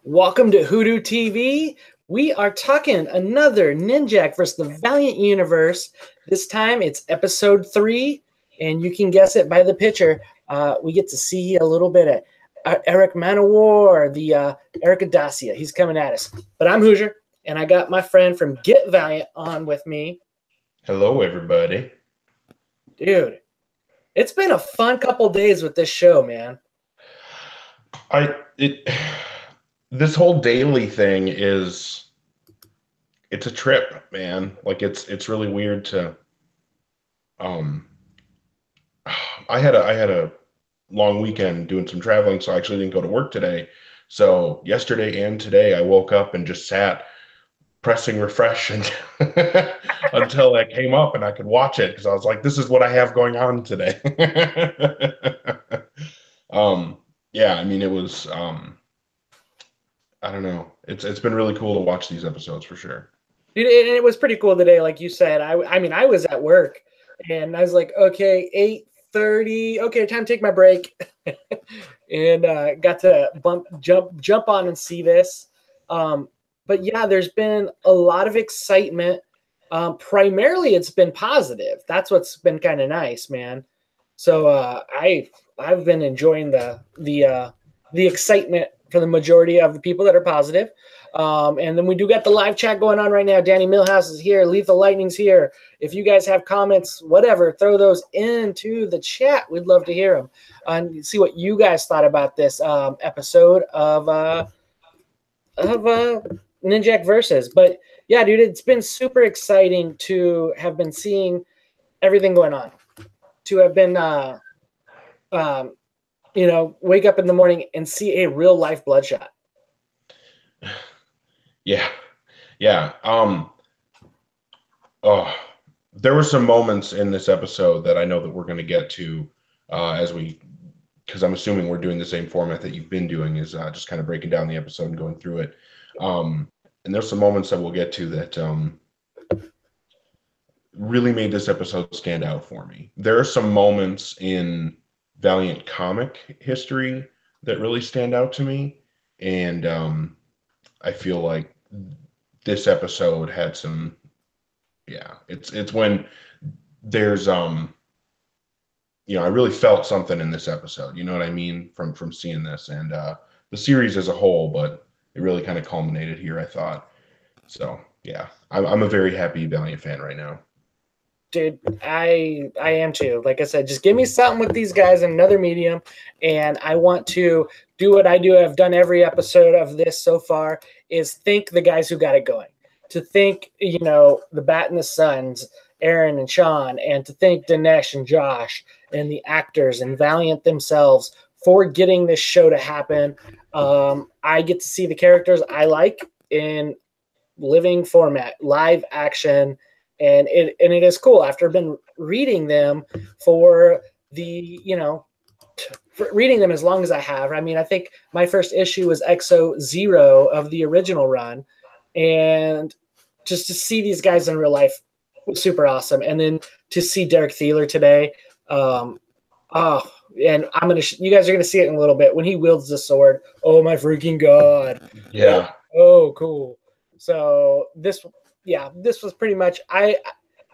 Welcome to WhoDooTV. We are talking another Ninjak versus the Valiant universe. This time it's episode 3, and you can guess it by the picture. We get to see a little bit of Eric Manowar, the Eric Adacia. He's coming at us. But I'm Hoosier, and I got my friend from Get Valiant on with me. Hello, everybody. Dude, it's been a fun couple days with this show, man. This whole daily thing it's a trip, man. Like it's really weird to I had a long weekend doing some traveling, so I actually didn't go to work today. So yesterday and today I woke up and just sat pressing refresh and until that came up and I could watch it because I was like, this is what I have going on today. Yeah, I mean it was I don't know. It's been really cool to watch these episodes for sure. Dude, and it was pretty cool today, like you said. I mean, I was at work, and I was like, okay, 8:30. Okay, time to take my break, and got to jump on and see this. But yeah, there's been a lot of excitement. Primarily, it's been positive. That's what's been kind of nice, man. So I've been enjoying the excitement for the majority of the people that are positive. And then we do got the live chat going on right now. Danny Millhouse is here. Lethal Lightning's here. If you guys have comments, whatever, throw those into the chat. We'd love to hear them and see what you guys thought about this episode of Ninjak Versus. But yeah, dude, it's been super exciting to have been seeing everything going on, to have been wake up in the morning and see a real life Bloodshot. Yeah. There were some moments in this episode that I know that we're going to get to because I'm assuming we're doing the same format that you've been doing, is just kind of breaking down the episode and going through it. And there's some moments that we'll get to that really made this episode stand out for me. There are some moments in Valiant comic history that really stand out to me, and I feel like this episode had some. Yeah, it's when there's I really felt something in this episode. You know what I mean, from seeing this and the series as a whole, but it really kind of culminated here, I thought. So yeah, I'm a very happy Valiant fan right now. Dude, I am too. Like I said, just give me something with these guys in another medium, and I want to do what I do. I've done every episode of this so far, is thank the guys who got it going. To thank, the Bat and the Sons, Aaron and Sean, and to thank Dinesh and Josh and the actors and Valiant themselves for getting this show to happen. I get to see the characters I like in living format, live action. And it is cool after I've been reading them for reading them as long as I have. I mean, I think my first issue was XO0 of the original run, and just to see these guys in real life was super awesome. And then to see Derek Thieler today, and you guys are gonna see it in a little bit when he wields the sword. Oh my freaking god! Yeah. Oh, cool. So this was pretty much. I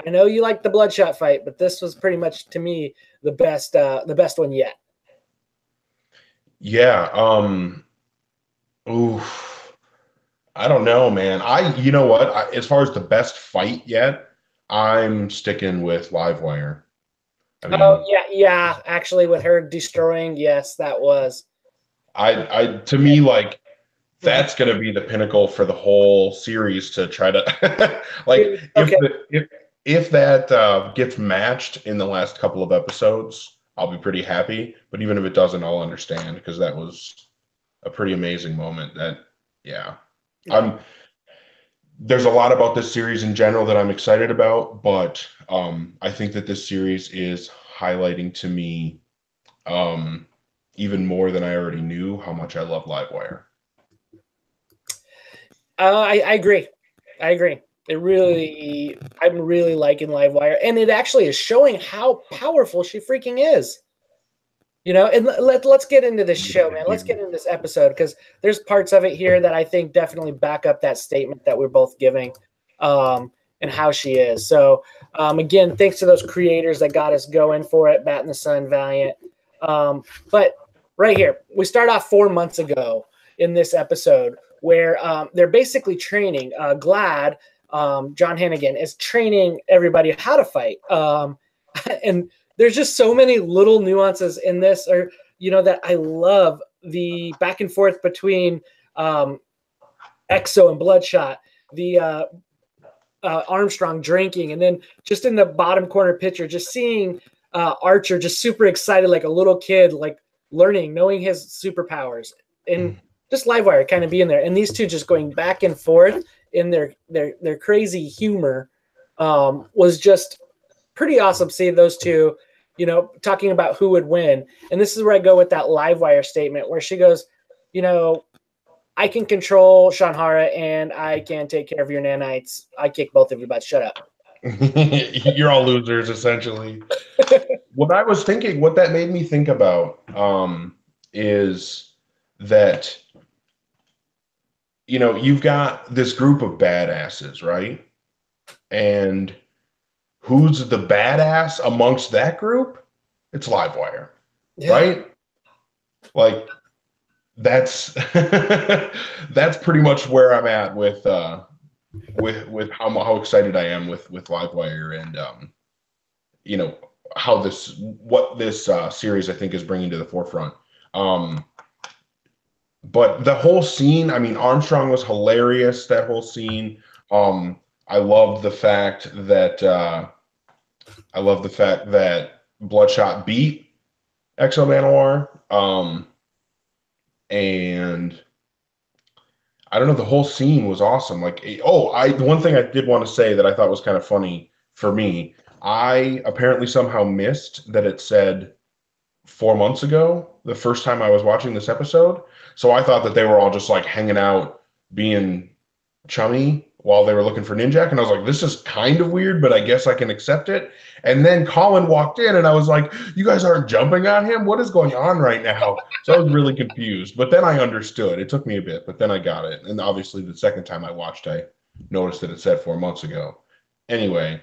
know you like the Bloodshot fight, but this was pretty much, to me, the best one yet. Yeah. I don't know, man. You know what? As far as the best fight yet, I'm sticking with Livewire. I mean, yeah. Actually, with her destroying, yes, that was. To me, like, that's going to be the pinnacle for the whole series to try to like if that gets matched in the last couple of episodes, I'll be pretty happy. But even if it doesn't, I'll understand, because that was a pretty amazing moment. There's a lot about this series in general that I'm excited about, but I think that this series is highlighting to me even more than I already knew how much I love Livewire. I agree. I'm really liking Livewire, and it actually is showing how powerful she freaking is. You know, and let's get into this show, man. Let's get into this episode because there's parts of it here that I think definitely back up that statement that we're both giving, and how she is. So, again, thanks to those creators that got us going for it, Bat in the Sun, Valiant. But right here, we start off 4 months ago in this episode where they're basically training. Glad, John Hannigan, is training everybody how to fight. And there's just so many little nuances in this, or that I love the back and forth between Exo and Bloodshot, the Armstrong drinking, and then just in the bottom corner picture, just seeing Archer just super excited like a little kid, like learning, knowing his superpowers, and just Livewire kind of being there, and these two just going back and forth in their crazy humor was just pretty awesome. Seeing those two, talking about who would win. And this is where I go with that Livewire statement where she goes, I can control Shanhara and I can take care of your nanites. I kick both of you butts. Shut up. You're all losers, essentially. What I was thinking, what that made me think about is that, you've got this group of badasses, right? And who's the badass amongst that group? It's Livewire, right? Like that's that's pretty much where I'm at with how excited I am with Livewire, and what this series I think is bringing to the forefront. But the whole scene, I mean, Armstrong was hilarious. That whole scene. I love the fact that Bloodshot beat Exo Manowar. And I don't know, the whole scene was awesome. Like, one thing I did want to say that I thought was kind of funny for me, I apparently somehow missed that it said 4 months ago, the first time I was watching this episode. So I thought that they were all just like hanging out, being chummy while they were looking for Ninjak. And I was like, this is kind of weird, but I guess I can accept it. And then Colin walked in and I was like, you guys aren't jumping on him? What is going on right now? So I was really confused, but then I understood. It took me a bit, but then I got it. And obviously the second time I watched, I noticed that it said 4 months ago. Anyway,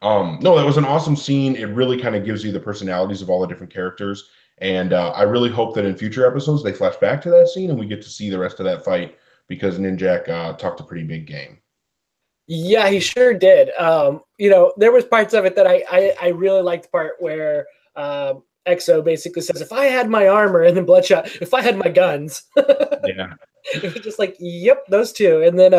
no, that was an awesome scene. It really kind of gives you the personalities of all the different characters. And I really hope that in future episodes, they flash back to that scene and we get to see the rest of that fight, because Ninjak talked a pretty big game. Yeah, he sure did. There was parts of it that I really liked, the part where Exo basically says, if I had my armor, and then Bloodshot, if I had my guns. Yeah. It was just like, yep, those two. And then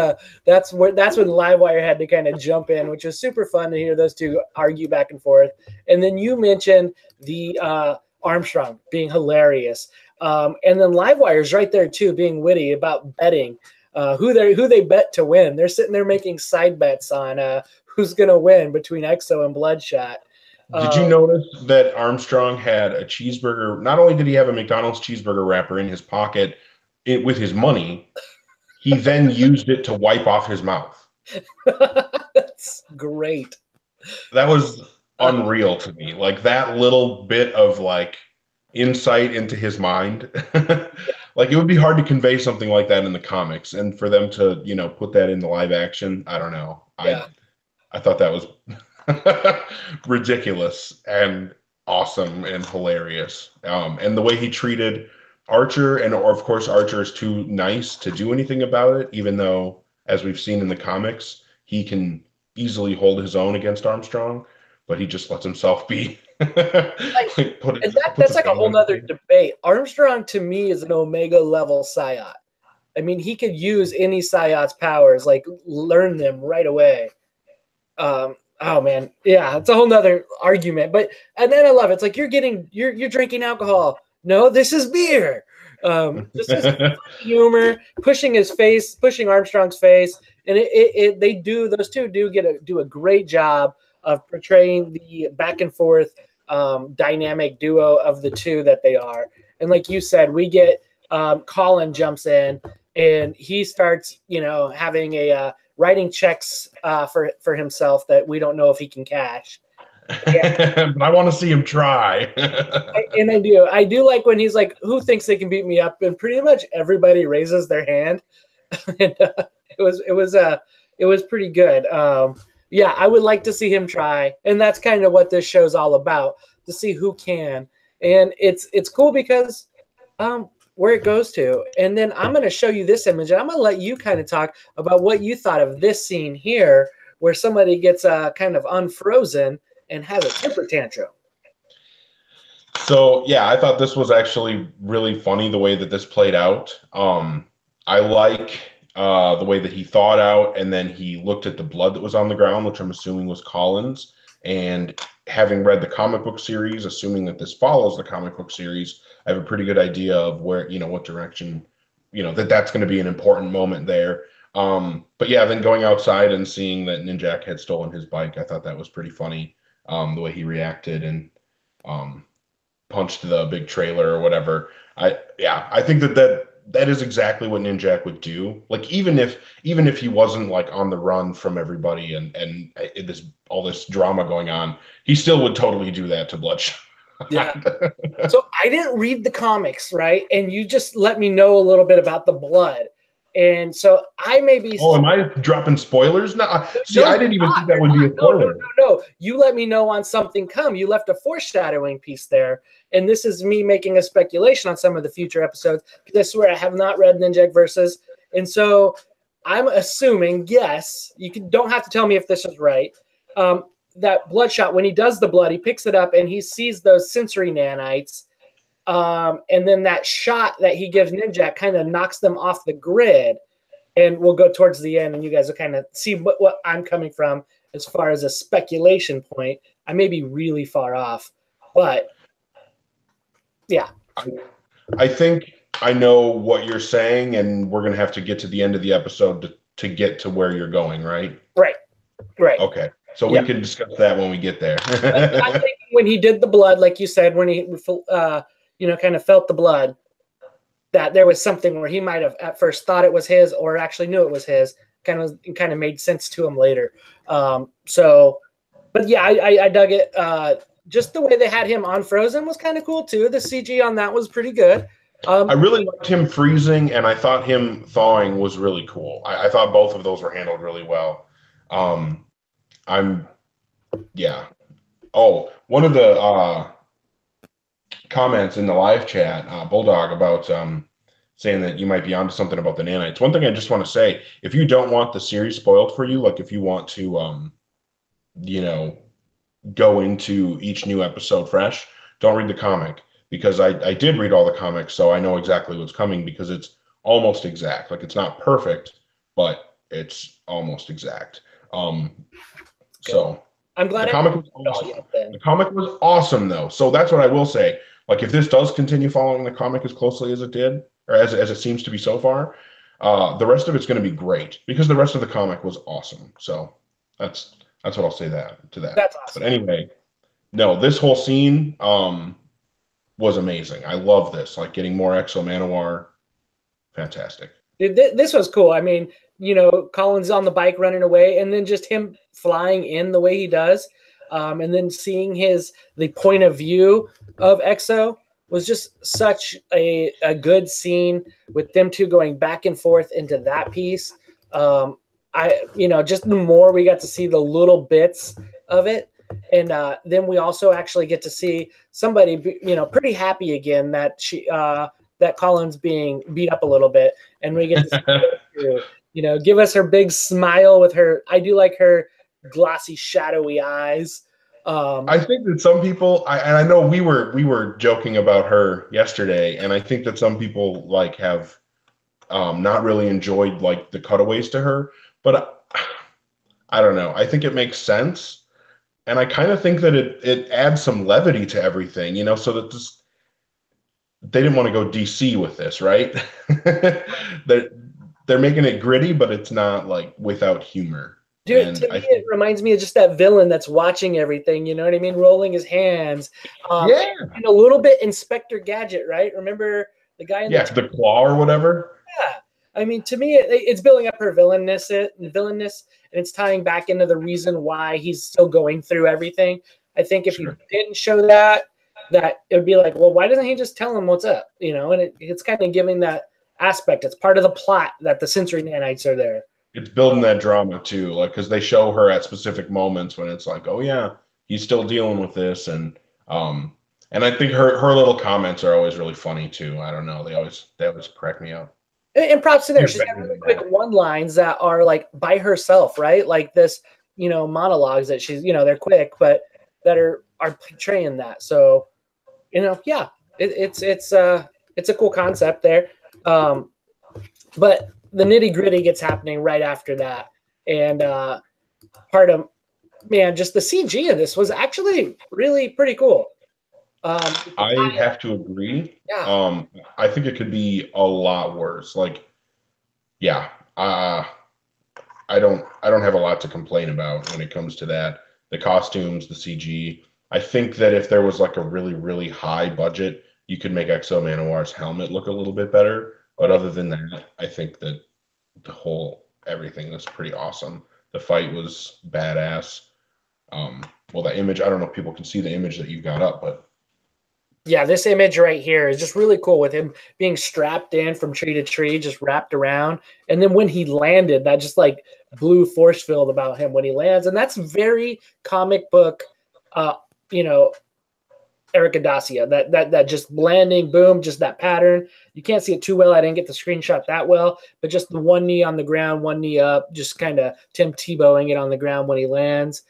that's when Livewire had to kind of jump in, which was super fun to hear those two argue back and forth. And then you mentioned the Armstrong being hilarious. And then Livewire's right there too, being witty about betting. Who they bet to win. They're sitting there making side bets on who's going to win between Exo and Bloodshot. Did you notice that Armstrong had a cheeseburger? Not only did he have a McDonald's cheeseburger wrapper in his pocket with his money, he then used it to wipe off his mouth. That's great. That was unreal to me. Like that little bit of like insight into his mind. Like it would be hard to convey something like that in the comics, and for them to, put that in the live action, I don't know. Yeah. I thought that was ridiculous and awesome and hilarious. And the way he treated Archer, or of course Archer is too nice to do anything about it, even though, as we've seen in the comics, he can easily hold his own against Armstrong, but he just lets himself be. That's like a whole nother debate. Armstrong to me is an Omega level Psyot. I mean, he could use any Psyot's powers, like learn them right away. Oh man, yeah, it's a whole nother argument. And then I love it. It's like you're drinking alcohol. No, this is beer. Just his humor, pushing Armstrong's face, and those two do a great job of portraying the back and forth dynamic duo of the two that they are. And like you said, we get Colin jumps in and he starts, having writing checks for himself that we don't know if he can cash. But I want to see him try. And I do like when he's like, "Who thinks they can beat me up?" And pretty much everybody raises their hand. And it was pretty good. Yeah, I would like to see him try, and that's kind of what this show's all about, to see who can. And it's cool because where it goes to. And then I'm going to show you this image, and I'm going to let you kind of talk about what you thought of this scene here, where somebody gets kind of unfrozen and has a temper tantrum. So yeah, I thought this was actually really funny the way that this played out. I like the way that he thawed out, and then he looked at the blood that was on the ground, which I'm assuming was Colin's. And having read the comic book series, assuming that this follows the comic book series, I have a pretty good idea of where, what direction, that's going to be an important moment there. But yeah, then going outside and seeing that Ninjak had stolen his bike, I thought that was pretty funny. The way he reacted and punched the big trailer or whatever. I think that is exactly what Ninjak would do. Like even if he wasn't like on the run from everybody and all this drama going on, he still would totally do that to Bloodshot. Yeah. So I didn't read the comics, right? And you just let me know a little bit about the blood. And so I may be. Oh, am I dropping spoilers? No, see, I didn't even think that would be a spoiler. No. You let me know on something come. You left a foreshadowing piece there. And this is me making a speculation on some of the future episodes, because I swear I have not read Ninjak Versus. And so I'm assuming, yes, don't have to tell me if this is right, that Bloodshot, when he does the blood, he picks it up and he sees those sensory nanites. And then that shot that he gives Ninjak kind of knocks them off the grid. And we'll go towards the end, and you guys will kind of see what I'm coming from as far as a speculation point. I may be really far off, but yeah. I think I know what you're saying, and we're going to have to get to the end of the episode to get to where you're going, right? Right. Okay. So we can discuss that when we get there. I think when he did the blood, like you said, when he kind of felt the blood, that there was something where he might have at first thought it was his or actually knew it was his. Kind of made sense to him later. But yeah, I dug it. Just the way they had him on Frozen was kind of cool too. The CG on that was pretty good. I really liked him freezing, and I thought him thawing was really cool. I thought both of those were handled really well. Oh, one of the comments in the live chat, Bulldog, about saying that you might be onto something about the nanites. One thing I just want to say, if you don't want the series spoiled for you, like if you want to, go into each new episode fresh, don't read the comic, because I did read all the comics, so I know exactly what's coming, because it's almost exact. Like, it's not perfect, but it's almost exact. So I'm glad the comic was awesome. The comic was awesome, though. So that's what I will say. Like, if this does continue following the comic as closely as it did, or as it seems to be so far, the rest of it's going to be great, because the rest of the comic was awesome. So that's what I'll say to that. That's awesome. But anyway, no, this whole scene was amazing. I love this. Like, getting more Exo Manowar, fantastic. This was cool. I mean, Colin's on the bike running away, and then just him flying in the way he does, and then seeing the point of view of Exo was just such a good scene, with them two going back and forth into that piece. Just the more we got to see the little bits of it. And then we also actually get to see somebody, pretty happy again that that Colin's being beat up a little bit, and we get to see give us her big smile with her. I do like her glossy, shadowy eyes. I think that some people, and I know we were joking about her yesterday, and I think that some people have not really enjoyed the cutaways to her, but I don't know. I think it makes sense. And I kind of think that it adds some levity to everything, so that they didn't want to go DC with this, right? They're making it gritty, but it's not without humor. Dude, to me, it reminds me of just that villain that's watching everything, you know what I mean? Rolling his hands. And a little bit Inspector Gadget, right? Remember the guy in the claw or whatever? Yeah. I mean, to me, it's building up her villainous, and it's tying back into the reason why he's still going through everything. I think if you Sure. didn't show that it would be like, well, why doesn't he just tell him what's up? You know, and it's kind of giving that aspect. It's part of the plot that the sensory nanites are there. It's building that drama too, like because they show her at specific moments when it's like, oh yeah, he's still dealing with this, and I think her little comments are always really funny too. I don't know, they always crack me up. And props to there. You're She's got better really than quick that. one lines that are like by herself, right? Like this, you know, monologues that she's, you know, they're quick, but that are portraying that. So, you know, yeah, it's a cool concept there. But the nitty gritty gets happening right after that, and part of man, just the CG of this was actually really pretty cool. I have to agree. Yeah, I think it could be a lot worse. Like, yeah, I don't have a lot to complain about when it comes to that. The costumes, the CG. I think that if there was like a really, really high budget, you could make Exo Manowar's helmet look a little bit better. But other than that, I think that the whole everything was pretty awesome. The fight was badass. Well, the image, I don't know if people can see the image that you got up, but yeah, this image right here is just really cool with him being strapped in from tree to tree, just wrapped around. And then when he landed, that just like blue force field about him when he lands. And that's very comic book, you know, Erica Dacia, that just landing, boom, just that pattern. You can't see it too well. I didn't get the screenshot that well, but just the one knee on the ground, one knee up, just kind of Tim Tebowing it on the ground when he lands.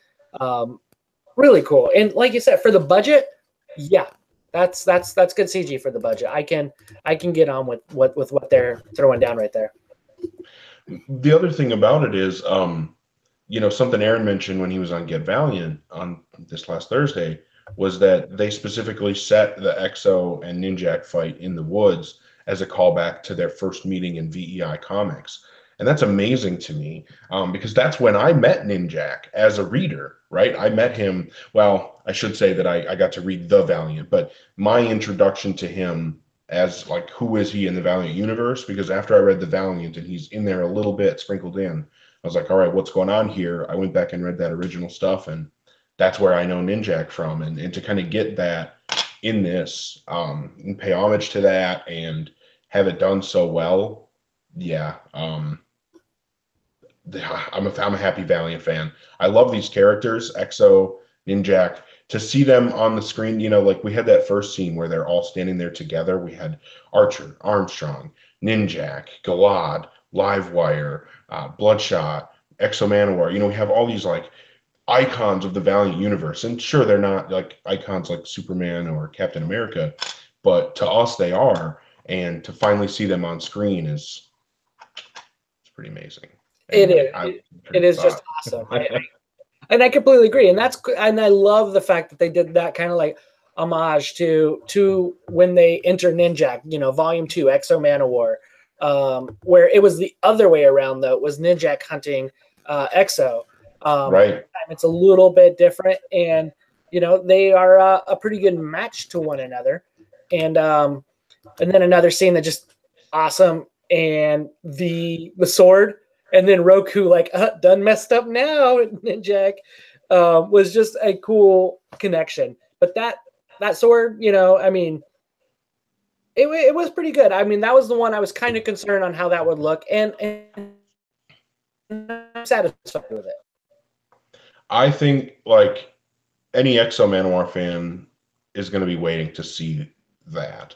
Really cool. And like you said, for the budget, yeah, that's good CG for the budget. I can get on with what they're throwing down right there. the other thing about it is, something Aaron mentioned when he was on Get Valiant on this last Thursday was that they specifically set the Exo and Ninjak fight in the woods as a callback to their first meeting in VEI Comics. And that's amazing to me because that's when I met Ninjak as a reader, right? I met him, well, I should say that I got to read The Valiant, but my introduction to him as like, who is he in the Valiant universe? Because after I read The Valiant and he's in there a little bit sprinkled in, I was like, all right, what's going on here? I went back and read that original stuff, and that's where I know Ninjak from. And to kind of get that in this and pay homage to that and have it done so well, yeah. I'm a happy Valiant fan. I love these characters, Exo, Ninjak. To see them on the screen, like we had that first scene where they're all standing there together. We had Archer, Armstrong, Ninjak, Galad, Livewire, Bloodshot, Exo Manowar. We have all these like icons of the Valiant universe, and sure, they're not like icons like Superman or Captain America, but to us they are. And to finally see them on screen is it's pretty amazing. It And is. It is just awesome. And I completely agree. And I love the fact that they did that kind of like homage to when they enter Ninjak, Volume 2, Exo Manowar, where it was the other way around though. It was Ninjak hunting Exo. right. It's a little bit different, and they are a pretty good match to one another. And then another scene that just awesome, and the sword. And then Roku, like, done messed up now, Ninjak, was just a cool connection. But that sword, I mean, it was pretty good. I mean, that was the one I was kind of concerned on how that would look, and I'm satisfied with it. I think like any Exo Manowar fan is going to be waiting to see that.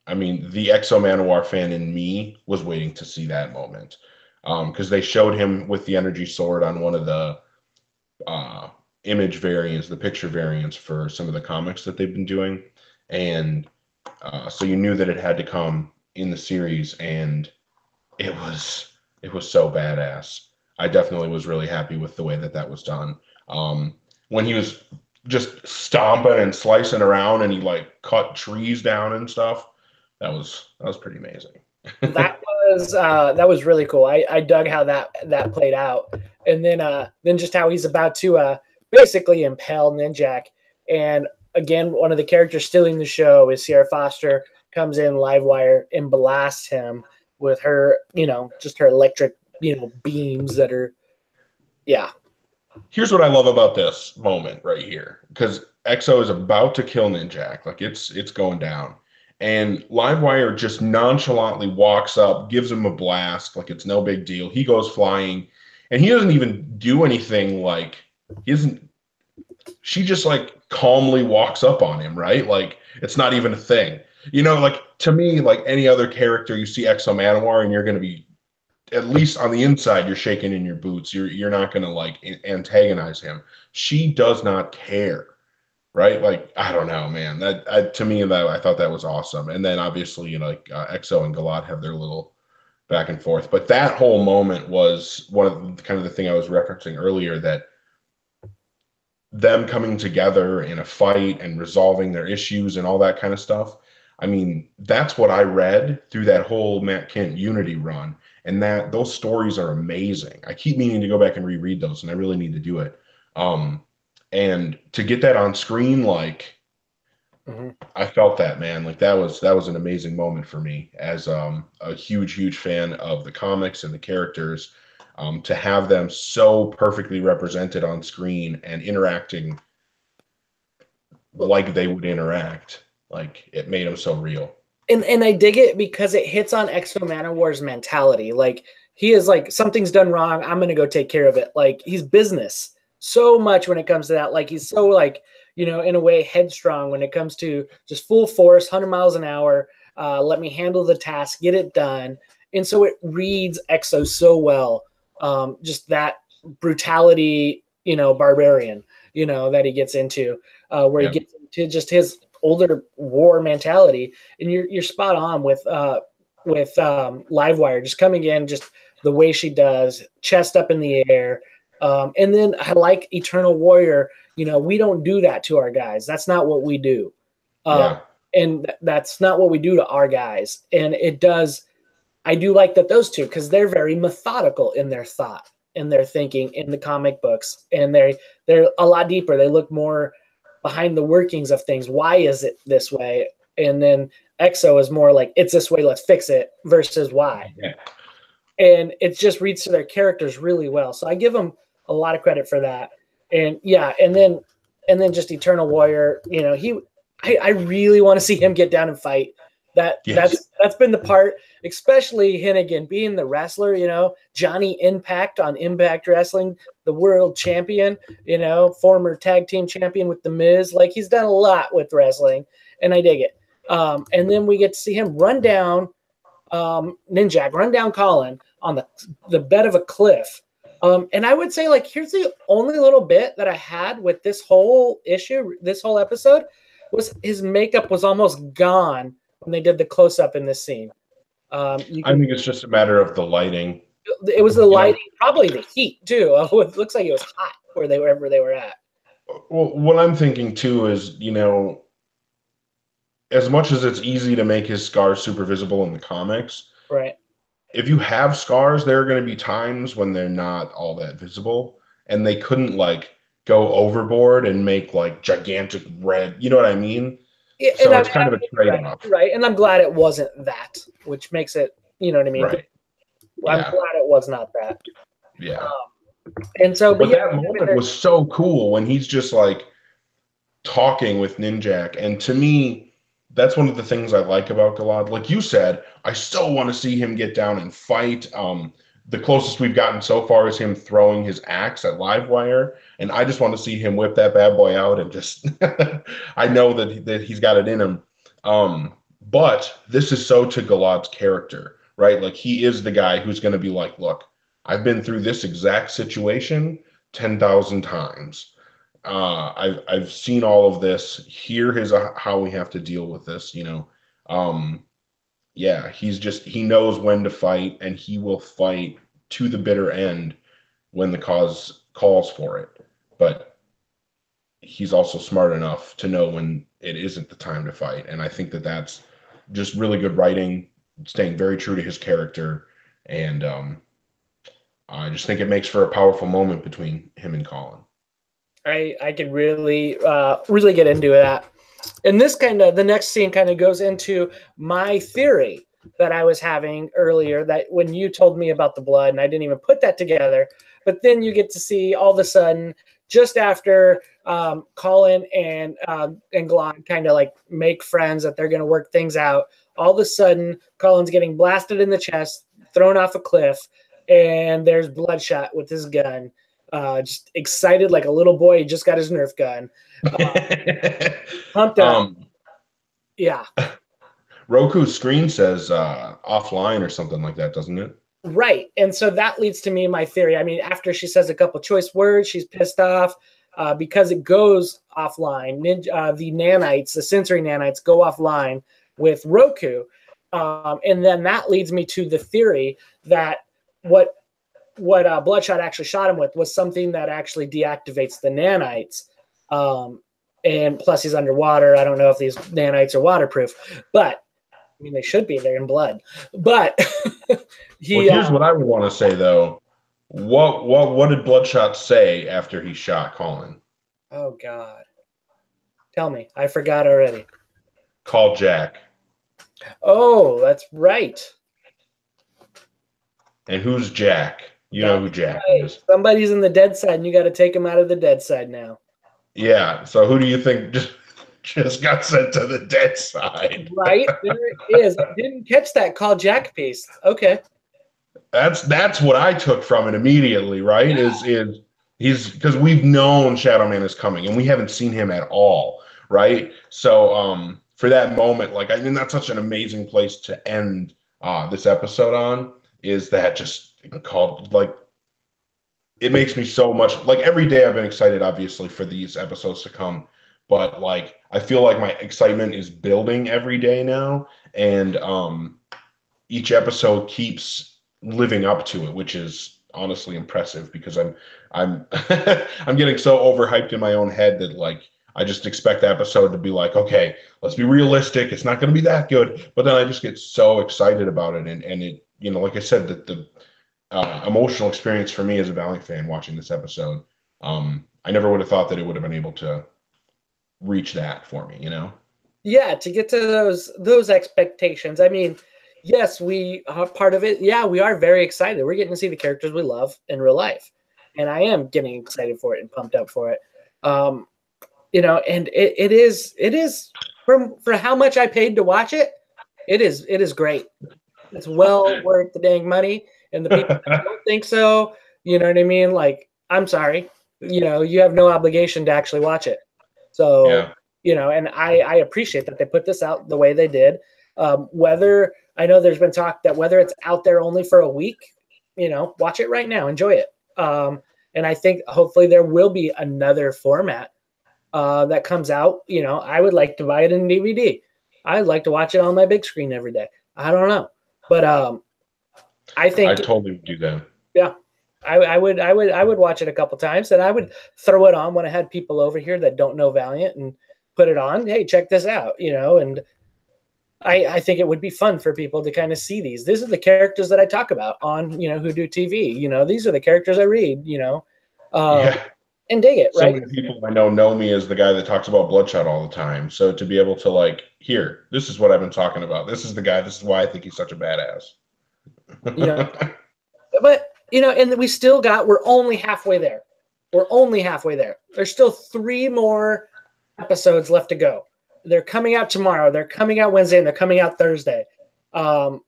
I mean, the Exo Manowar fan in me was waiting to see that moment. Because they showed him with the energy sword on one of the image variants, the picture variants for some of the comics that they've been doing, and so you knew that it had to come in the series, and it was so badass. I definitely was really happy with the way that was done. When he was just stomping and slicing around, and he like cut trees down and stuff, that was pretty amazing. That was really cool. I dug how that played out, and then just how he's about to basically impale Ninjak. And again, one of the characters stealing the show is Sierra Foster, comes in Livewire and blasts him with her, just her electric, beams that are, yeah. here's what I love about this moment right here, because Exo is about to kill Ninjak, like it's going down, and Livewire just nonchalantly walks up, gives him a blast, like it's no big deal. He goes flying, and he doesn't even do anything. Like he doesn't. She just like calmly walks up on him, right? Like it's not even a thing. Like to me, like any other character, you see Exo Manowar, and you're going to be, at least on the inside, you're shaking in your boots. You're not going to like antagonize him. She does not care, right? Like I don't know, man. To me, that I thought that was awesome. And then obviously, like Exo and Galad have their little back and forth. But that whole moment was one of kind of the thing I was referencing earlier, that them coming together in a fight and resolving their issues and all that kind of stuff. I mean, that's what I read through that whole Matt Kent Unity run, and that those stories are amazing. I keep meaning to go back and reread those, and I really need to do it. And to get that on screen, like I felt that, man. Like that was an amazing moment for me as a huge fan of the comics and the characters. To have them so perfectly represented on screen and interacting like they would interact, like it made them so real. And I dig it because it hits on Exo Manowar's mentality. Like he is like, something's done wrong, I'm gonna go take care of it. Like he's business so much when it comes to that. Like he's so like, in a way headstrong when it comes to just full force, 100 miles an hour. Let me handle the task, get it done. And so it reads Exo so well. Just that brutality, barbarian, that he gets into, where he gets into just his older war mentality. And you're spot on with Livewire just coming in, just the way she does, chest up in the air. And then I like Eternal Warrior. We don't do that to our guys. That's not what we do. And that's not what we do to our guys. And it does. I do like that those two, because they're very methodical in their thought and their thinking in the comic books, and they're a lot deeper. They look more behind the workings of things. Why is it this way? And then Exo is more like, it's this way, let's fix it, versus why. Yeah. And it just reads to their characters really well. So I give them a lot of credit for that. And and then just Eternal Warrior, I really want to see him get down and fight. That's been the part, especially Hennigan being the wrestler, Johnny Impact on Impact Wrestling, the world champion, former tag team champion with The Miz. Like he's done a lot with wrestling, and I dig it. And then we get to see him run down Ninjak, run down Colin on the bed of a cliff. And I would say, like, here's the only little bit that I had with this whole issue, this whole episode, was his makeup was almost gone when they did the close-up in this scene. I think it's just a matter of the lighting. It was the lighting, probably the heat too. It looks like it was hot wherever they were at. Well, what I'm thinking too is, as much as it's easy to make his scars super visible in the comics, right? If you have scars, there are going to be times when they're not all that visible, and they couldn't like go overboard and make like gigantic red. You know what I mean? Yeah, so it's kind of a trade-off, right? And I'm glad it wasn't that, which makes it, you know what I mean? Right. I'm glad it was not that. Yeah. And so, but that moment was so cool when he's just like talking with Ninjak, and to me, that's one of the things I like about Galad. Like you said, I so want to see him get down and fight. The closest we've gotten so far is him throwing his axe at Livewire, and I just want to see him whip that bad boy out and just. I know that he's got it in him, but this is so to Galad's character, right? Like he is the guy who's going to be like, look, I've been through this exact situation 10,000 times. I've seen all of this. Here is how we have to deal with this. He knows when to fight, and he will fight to the bitter end when the cause calls for it. But he's also smart enough to know when it isn't the time to fight. And I think that that's just really good writing, staying very true to his character. And I just think it makes for a powerful moment between him and Colin. I could really get into that. And this the next scene kind of goes into my theory that I was having earlier, that when you told me about the blood, and I didn't even put that together. But then you get to see all of a sudden, just after Colin and Glod kind of like make friends, that they're going to work things out. All of a sudden, Colin's getting blasted in the chest, thrown off a cliff, and there's Bloodshot with his gun. Just excited like a little boy. He just got his Nerf gun. Pumped up. Yeah. Roku's screen says offline or something like that, doesn't it? Right. And so that leads to me my theory. I mean, after she says a couple choice words, she's pissed off because it goes offline. The nanites, the sensory nanites, go offline with Roku. And then that leads me to the theory that what Bloodshot actually shot him with was something that actually deactivates the nanites. And plus he's underwater. I don't know if these nanites are waterproof, but I mean, they should be. They're in blood. But here's what I would want to say, though. What did Bloodshot say after he shot Colin? Oh, God. Tell me. I forgot already. Call Jack. Oh, that's right. And who's Jack? You know who Jack is. Somebody's in the dead side, and you got to take him out of the dead side now. Yeah. So who do you think just got sent to the dead side? Right. There it is. I didn't catch that Call Jack piece. Okay. That's what I took from it immediately, right? Yeah. Is he's because we've known Shadow Man is coming and we haven't seen him at all, right? So for that moment, like I mean that's such an amazing place to end this episode on, is that just called like it makes me so much like every day I've been excited obviously for these episodes to come, but like I feel like my excitement is building every day now, and each episode keeps living up to it, which is honestly impressive because I'm I'm getting so overhyped in my own head that like I just expect the episode to be like, okay, let's be realistic. It's not going to be that good, but then I just get so excited about it, and it, you know, like I said, that the emotional experience for me as a Valiant fan watching this episode, I never would have thought that it would have been able to reach that for me, you know? Yeah, to get to those expectations. I mean, yes, we are part of it. Yeah, we are very excited. We're getting to see the characters we love in real life, and I am getting excited for it and pumped up for it. You know, and it is for how much I paid to watch it. It is great. It's well worth the dang money. And the people that don't think so, you know what I mean? Like, I'm sorry, you know, you have no obligation to actually watch it. So, yeah. You know, and I appreciate that they put this out the way they did. Whether I know there's been talk that whether it's out there only for a week, you know, watch it right now, enjoy it. And I think hopefully there will be another format that comes out. You know, I would like to buy it in DVD. I'd like to watch it on my big screen every day. I don't know, but I think I totally would do that. Yeah, I would watch it a couple times, and I would throw it on when I had people over here that don't know Valiant and put it on. Hey, check this out, you know. And I think it would be fun for people to kind of see these. These are the characters that I talk about on, you know, WhoDooTV. You know, these are the characters I read. You know, and dig it. So right? many people I know me as the guy that talks about Bloodshot all the time. So to be able to like, here, this is what I've been talking about. This is the guy. This is why I think he's such a badass. You know, but you know, and we're only halfway there. We're only halfway there. There's still 3 more episodes left to go. They're coming out tomorrow. They're coming out Wednesday, and they're coming out Thursday. And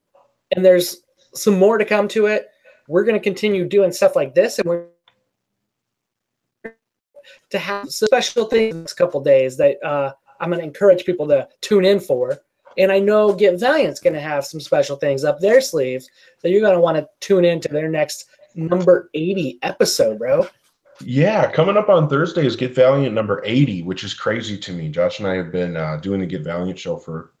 there's some more to come to it. We're going to continue doing stuff like this, and we're to have some special things in the next couple days that I'm going to encourage people to tune in for. And I know Get Valiant's going to have some special things up their sleeves that you're going to want to tune into their next number 80 episode, bro. Yeah, coming up on Thursday is Get Valiant number 80, which is crazy to me. Josh and I have been doing the Get Valiant show for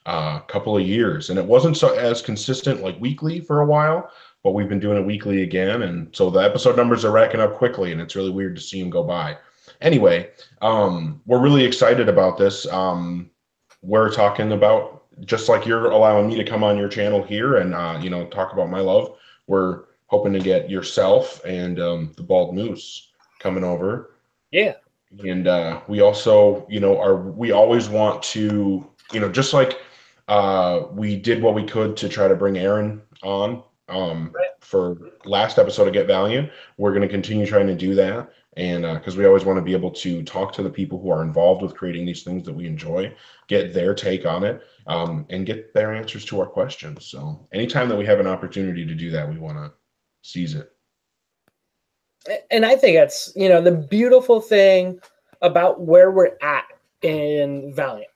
a couple of years, and it wasn't so as consistent like weekly for a while, but we've been doing it weekly again, and so the episode numbers are racking up quickly, and it's really weird to see them go by. Anyway, we're really excited about this. We're talking about, just like you're allowing me to come on your channel here and you know, talk about my love, we're hoping to get yourself and the Bald Moose coming over. Yeah. And we also, you know, we always want to, you know, just like We did what we could to try to bring Aaron on Right. for last episode of Get Valiant. We're going to continue trying to do that. And because we always want to be able to talk to the people who are involved with creating these things that we enjoy, get their take on it, and get their answers to our questions. So anytime that we have an opportunity to do that, we want to seize it. And I think that's, the beautiful thing about where we're at in Valiant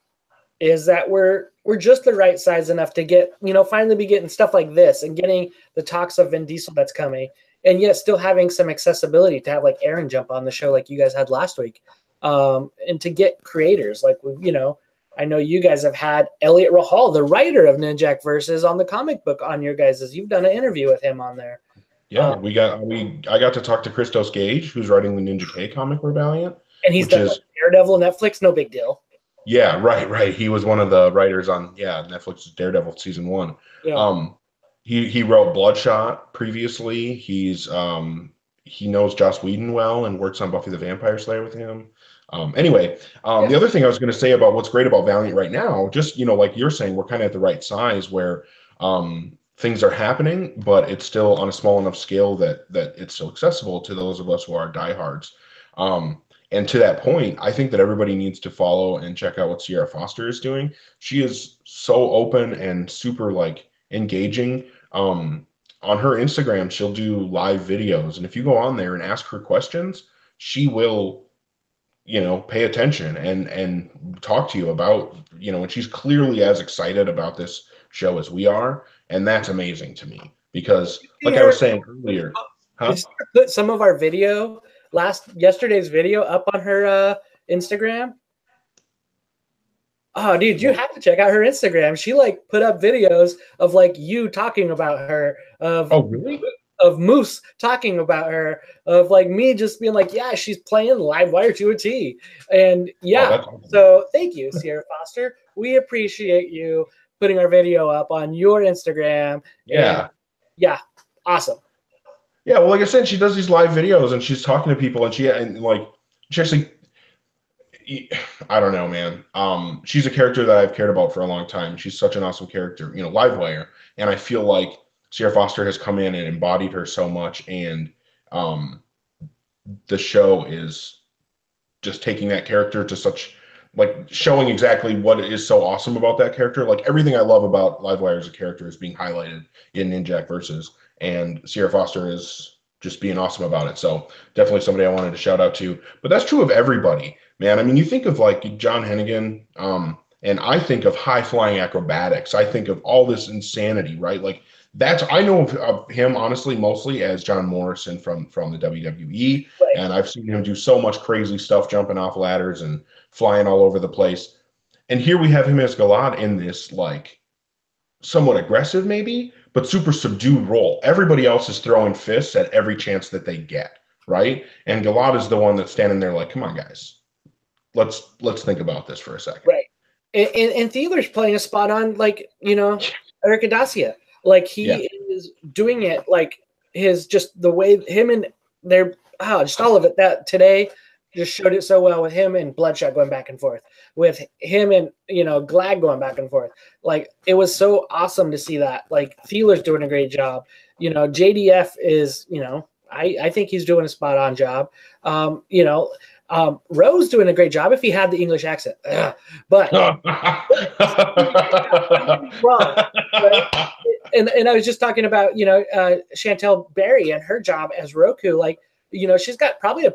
is that we're just the right size enough to get, finally be getting stuff like this and getting the talks of Vin Diesel that's coming, and yet still having some accessibility to have like Aaron jump on the show like you guys had last week, and to get creators like, I know you guys have had Elliot Rahal, the writer of Ninjak Versus, on the comic book on your guys'. You've done an interview with him on there. Yeah, I got to talk to Christos Gage, who's writing the Ninja K comic for Valiant, And he's done Daredevil, Netflix, no big deal. Yeah, right. He was one of the writers on Netflix's Daredevil season 1. Yeah. He wrote Bloodshot previously. He knows Joss Whedon well and works on Buffy the Vampire Slayer with him. The other thing I was going to say about what's great about Valiant right now, just like you're saying, we're kind of at the right size where things are happening, but it's still on a small enough scale that it's still accessible to those of us who are diehards. And to that point, I think that everybody needs to follow and check out what Sierra Foster is doing. She is so open and super engaging. On her Instagram, she'll do live videos. And if you go on there and ask her questions, she will, pay attention and talk to you about, and she's clearly as excited about this show as we are. And that's amazing to me because like I was saying earlier, put some of our video, yesterday's video, up on her Instagram. Oh, dude, you have to check out her Instagram. She put up videos of you talking about her, really? Of Moose talking about her, of me just being yeah, she's playing Live Wire to a T. And awesome. So thank you, Sierra Foster. We appreciate you putting our video up on your Instagram. Yeah. And awesome. Yeah, well, like I said, she does these live videos and she's talking to people and she actually, I don't know, man. She's a character that I've cared about for a long time. She's such an awesome character, Livewire. And I feel like Sierra Foster has come in and embodied her so much. And the show is just taking that character to such, showing exactly what is so awesome about that character. Everything I love about Livewire as a character is being highlighted in Ninjak Versus. And Sierra Foster is just being awesome about it. So definitely somebody I wanted to shout out to. But that's true of everybody, man. I mean, you think of John Hennigan, and I think of high-flying acrobatics. I think of all this insanity, right? I know of him, honestly, mostly as John Morrison from the WWE. Right. And I've seen him do so much crazy stuff, jumping off ladders and flying all over the place. And here we have him as Galad in this, somewhat aggressive maybe, but super subdued role. Everybody else is throwing fists at every chance that they get, right? And Galad is the one that's standing there come on, guys, let's think about this for a second. Right. And Thieler's playing a spot on, Eric Adacia. He is doing it his, just the way him and they're, just all of it that today just showed it so well with him and Bloodshot going back and forth, with him and Glad going back and forth. It was so awesome to see that. Thieler's doing a great job. JDF is, I think he's doing a spot on job. Rose doing a great job if he had the English accent. But well, right? And I was just talking about Chantel Berry and her job as Roku. She's got probably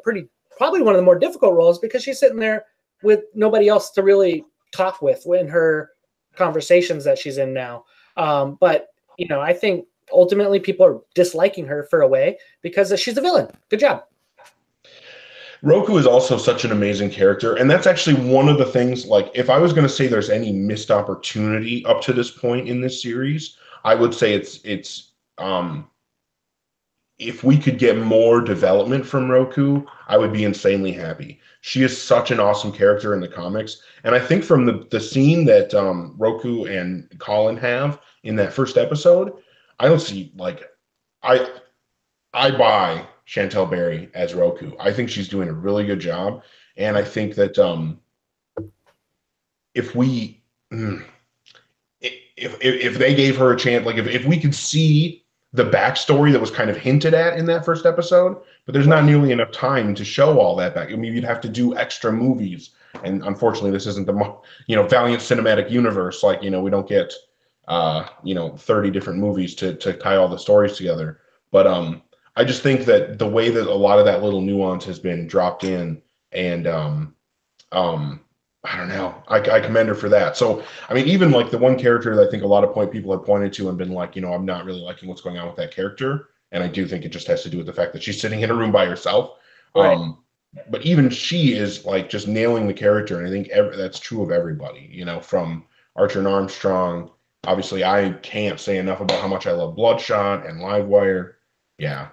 one of the more difficult roles because she's sitting there with nobody else to really talk with in her conversations that she's in now. But I think ultimately people are disliking her for a way because she's a villain. Good job. Roku is also such an amazing character. And that's actually one of the things, if I was going to say there's any missed opportunity up to this point in this series, I would say it's if we could get more development from Roku, I would be insanely happy. She is such an awesome character in the comics. And I think from the scene that Roku and Colin have in that first episode, I don't see, I buy Chantel Berry as Roku. I think she's doing a really good job. And I think that if they gave her a chance, like if we could see the backstory that was kind of hinted at in that first episode, but there's not nearly enough time to show all that back. I mean, you'd have to do extra movies, and unfortunately, this isn't the Valiant cinematic universe. Like, we don't get 30 different movies to tie all the stories together. But I just think that the way that a lot of that little nuance has been dropped in, and I don't know. I commend her for that. So, I mean, even like the one character that I think a lot of people have pointed to and been like, I'm not really liking what's going on with that character. And I do think it just has to do with the fact that she's sitting in a room by herself. Right. But even she is like just nailing the character. And I think that's true of everybody, from Archer and Armstrong. Obviously, I can't say enough about how much I love Bloodshot and Livewire. Yeah.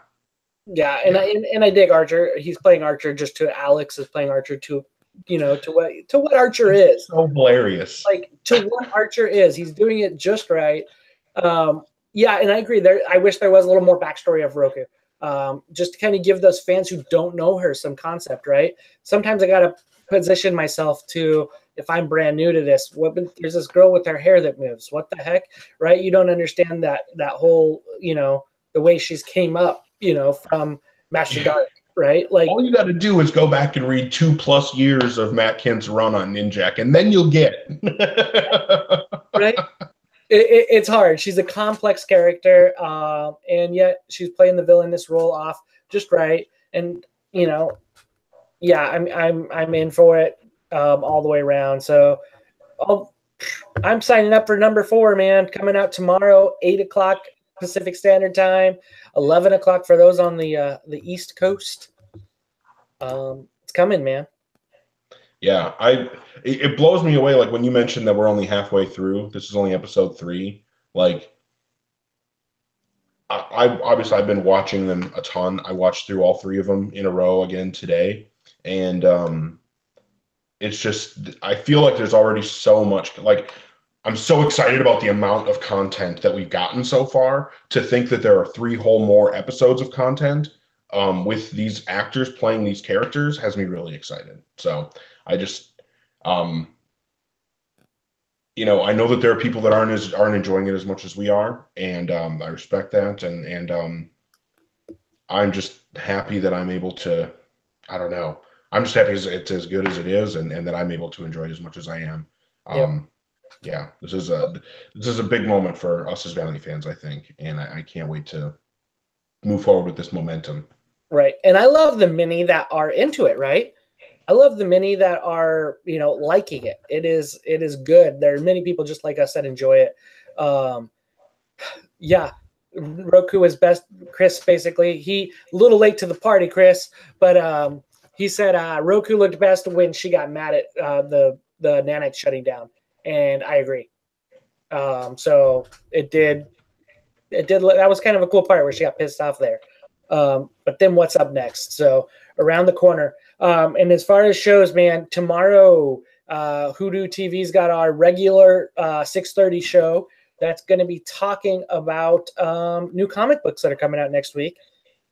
Yeah. And I dig Archer. He's playing Archer just to Alex is playing Archer to what Archer is. So hilarious. Like to what Archer is. He's doing it just right. Yeah, and I agree. I wish there was a little more backstory of Roku. Just to kind of give those fans who don't know her some concept, right? Sometimes I gotta position myself to, if I'm brand new to this, there's this girl with her hair that moves. What the heck? Right? You don't understand that whole, the way she's came up, from Master Dark. Right? Like all you got to do is go back and read 2+ years of Matt Kent's run on Ninjak, and then you'll get it. Right? It's hard. She's a complex character, and yet she's playing the villainous role off just right. And yeah, I'm in for it all the way around. So I'm signing up for number 4, man. Coming out tomorrow, 8:00 Pacific Standard Time, 11:00 for those on the East Coast. It's coming, man. Yeah, it blows me away. Like when you mentioned that we're only halfway through. This is only episode 3. Like, I've been watching them a ton. I watched through all 3 of them in a row again today, and it's just I feel like there's already so much. Like, I'm so excited about the amount of content that we've gotten so far. To think that there are 3 whole more episodes of content with these actors playing these characters has me really excited. So I just, I know that there are people that aren't enjoying it as much as we are, and I respect that. And I'm just happy that I'm able to. I don't know. I'm just happy it's as good as it is, and that I'm able to enjoy it as much as I am. Yeah, this is a big moment for us as Valiant fans, I think, and I can't wait to move forward with this momentum. Right, and I love the many that are into it. Right, I love the many that are liking it. It is good. There are many people just like us that enjoy it. Yeah, Roku is best. Chris basically he a little late to the party, Chris, but he said Roku looked best when she got mad at the nanites shutting down. And I agree. So it did. That was kind of a cool part where she got pissed off there. But then what's up next? So around the corner. And as far as shows, man, tomorrow, WhoDooTV's got our regular 6:30 show. That's going to be talking about new comic books that are coming out next week.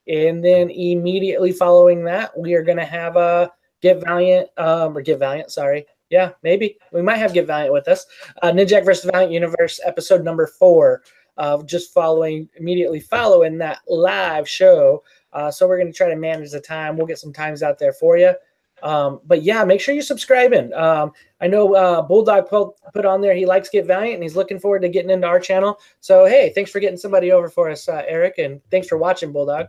And then immediately following that, we are going to have Get Valiant, sorry. Yeah, maybe. We might have Get Valiant with us. Ninjak versus Valiant Universe, episode number 4, just immediately following that live show. So we're going to try to manage the time. We'll get some times out there for you. But yeah, make sure you're subscribing. I know Bulldog put on there he likes Get Valiant, and he's looking forward to getting into our channel. So, hey, thanks for getting somebody over for us, Eric, and thanks for watching, Bulldog.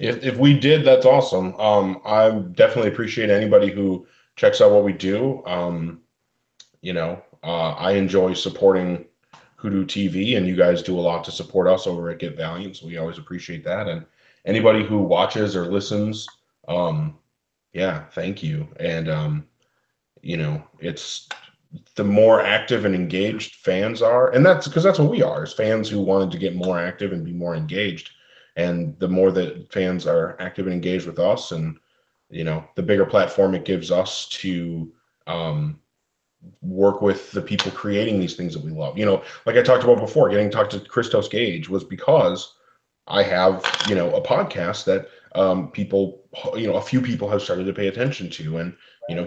If we did, that's awesome. I definitely appreciate anybody who checks out what we do. I enjoy supporting WhoDooTV, and you guys do a lot to support us over at Get Valiant, so we always appreciate that. And anybody who watches or listens, thank you. And it's the more active and engaged fans are, and that's because that's what we are, as fans who wanted to get more active and be more engaged. And the more that fans are active and engaged with us, and the bigger platform it gives us to work with the people creating these things that we love. Like I talked about before, getting to talk to Christos Gage was because I have, a podcast that people, a few people have started to pay attention to, and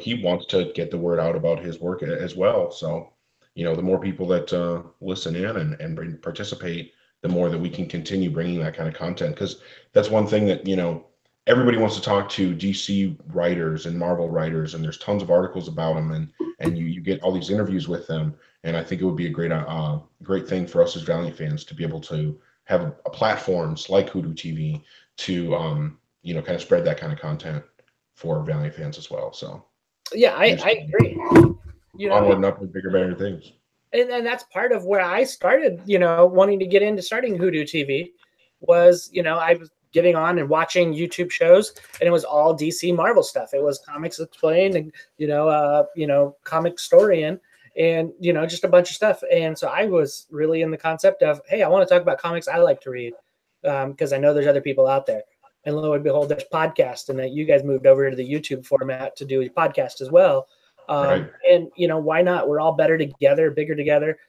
he wants to get the word out about his work as well. So, the more people that listen in and participate, the more that we can continue bringing that kind of content. Because that's one thing that, everybody wants to talk to DC writers and Marvel writers, and there's tons of articles about them, and you get all these interviews with them. And I think it would be a great thing for us as Valiant fans to be able to have platforms like WhoDooTV to kind of spread that kind of content for Valiant fans as well. So yeah, I agree. Onward and upward, bigger, better things. And that's part of where I started, wanting to get into starting WhoDooTV was, I was getting on and watching YouTube shows, and it was all DC Marvel stuff. It was Comics Explained and, Comic Storian and, just a bunch of stuff. And so I was really in the concept of, hey, I want to talk about comics I like to read because I know there's other people out there. And lo and behold, there's podcasts, and that you guys moved over to the YouTube format to do a podcast as well. Right. And, why not? We're all better together, bigger together.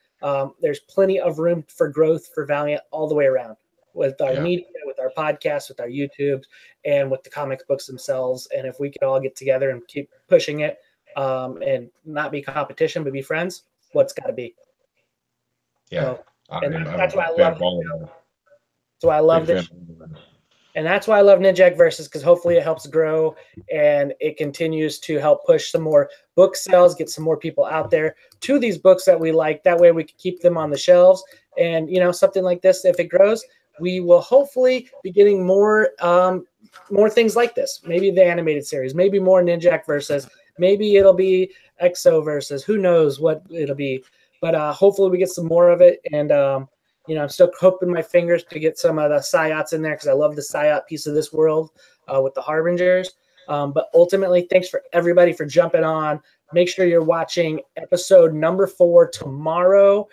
There's plenty of room for growth for Valiant all the way around with our media, with our podcasts, with our YouTubes, and with the comics books themselves. And if we could all get together and keep pushing it and not be competition, but be friends, what's got to be. Yeah. So, that's why I love it. So I love this. And that's why I love Ninjak Versus, because hopefully it helps grow and it continues to help push some more book sales, get some more people out there to these books that we like. That way we can keep them on the shelves. And, something like this, if it grows, we will hopefully be getting more things like this. Maybe the animated series, maybe more Ninjak Versus, maybe it'll be EXO Versus. Who knows what it'll be. But hopefully we get some more of it. And, I'm still hoping my fingers to get some of the Psyops in there because I love the Psyop piece of this world with the Harbingers. But ultimately, thanks for everybody for jumping on. Make sure you're watching episode number 4 tomorrow.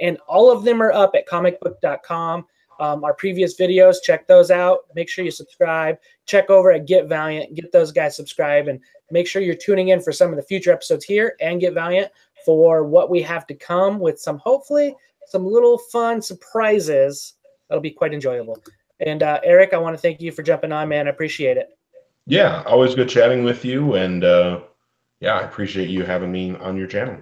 And all of them are up at comicbook.com. Our previous videos, check those out. Make sure you subscribe. Check over at Get Valiant. Get those guys subscribed. And make sure you're tuning in for some of the future episodes here and Get Valiant for what we have to come with hopefully some little fun surprises. That'll be quite enjoyable. And Eric, I want to thank you for jumping on, man. I appreciate it. Yeah, always good chatting with you. And I appreciate you having me on your channel.